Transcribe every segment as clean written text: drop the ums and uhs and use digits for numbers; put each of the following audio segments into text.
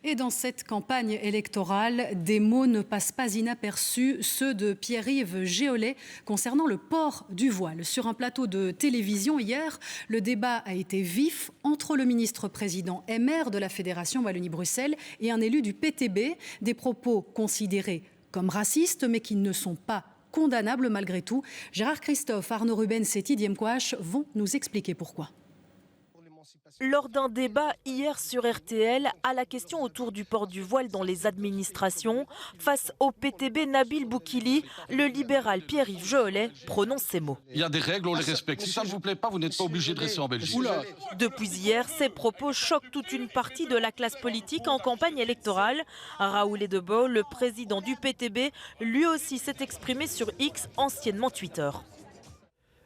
Et dans cette campagne électorale, des mots ne passent pas inaperçus, ceux de Pierre-Yves Géolet concernant le port du voile. Sur un plateau de télévision hier, le débat a été vif entre le ministre-président MR de la Fédération Wallonie-Bruxelles et un élu du PTB. Des propos considérés comme racistes, mais qui ne sont pas condamnables malgré tout. Gérard Christophe, Arnaud Rubens et Didier Mkouache vont nous expliquer pourquoi. Lors d'un débat hier sur RTL, à la question autour du port du voile dans les administrations, face au PTB Nabil Boukili, le libéral Pierre-Yves Géolet prononce ces mots. Il y a des règles, on les respecte. Si ça ne vous plaît pas, vous n'êtes pas obligé de rester en Belgique. Depuis hier, ces propos choquent toute une partie de la classe politique en campagne électorale. Raoul Edebo, le président du PTB, lui aussi s'est exprimé sur X, anciennement Twitter.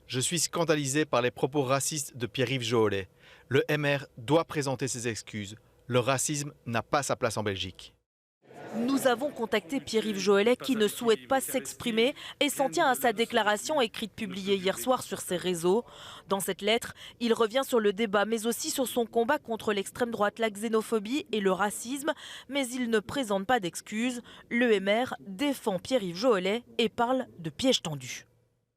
Je suis scandalisé par les propos racistes de Pierre-Yves Géolet. Le MR doit présenter ses excuses. Le racisme n'a pas sa place en Belgique. Nous avons contacté Pierre-Yves Géolet qui ne souhaite pas s'exprimer et s'en tient à sa déclaration écrite publiée hier soir sur ses réseaux. Dans cette lettre, il revient sur le débat mais aussi sur son combat contre l'extrême droite, la xénophobie et le racisme. Mais il ne présente pas d'excuses. Le MR défend Pierre-Yves Géolet et parle de piège tendu.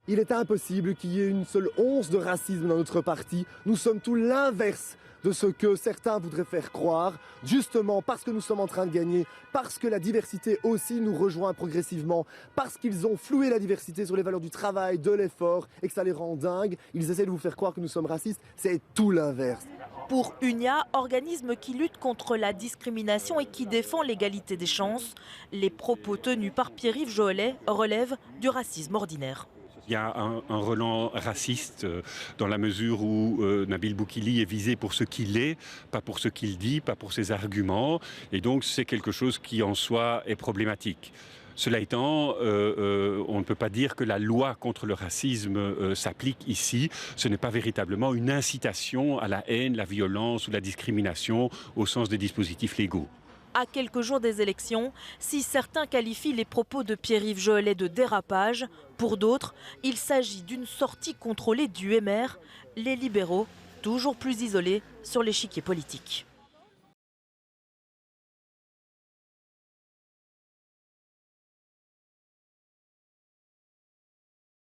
Il est impossible qu'il y ait une seule once de racisme dans notre parti. Nous sommes tout l'inverse de ce que certains voudraient faire croire, justement parce que nous sommes en train de gagner, parce que la diversité aussi nous rejoint progressivement, parce qu'ils ont floué la diversité sur les valeurs du travail, de l'effort, et que ça les rend dingues. Ils essaient de vous faire croire que nous sommes racistes, c'est tout l'inverse. Pour UNIA, organisme qui lutte contre la discrimination et qui défend l'égalité des chances, les propos tenus par Pierre-Yves Géolet relèvent du racisme ordinaire. Il y a un relent raciste dans la mesure où Nabil Boukili est visé pour ce qu'il est, pas pour ce qu'il dit, pas pour ses arguments. Et donc c'est quelque chose qui en soi est problématique. Cela étant, on ne peut pas dire que la loi contre le racisme s'applique ici. Ce n'est pas véritablement une incitation à la haine, la violence ou la discrimination au sens des dispositifs légaux. À quelques jours des élections, si certains qualifient les propos de Pierre-Yves Géolet de dérapage, pour d'autres, il s'agit d'une sortie contrôlée du MR, les libéraux toujours plus isolés sur l'échiquier politique.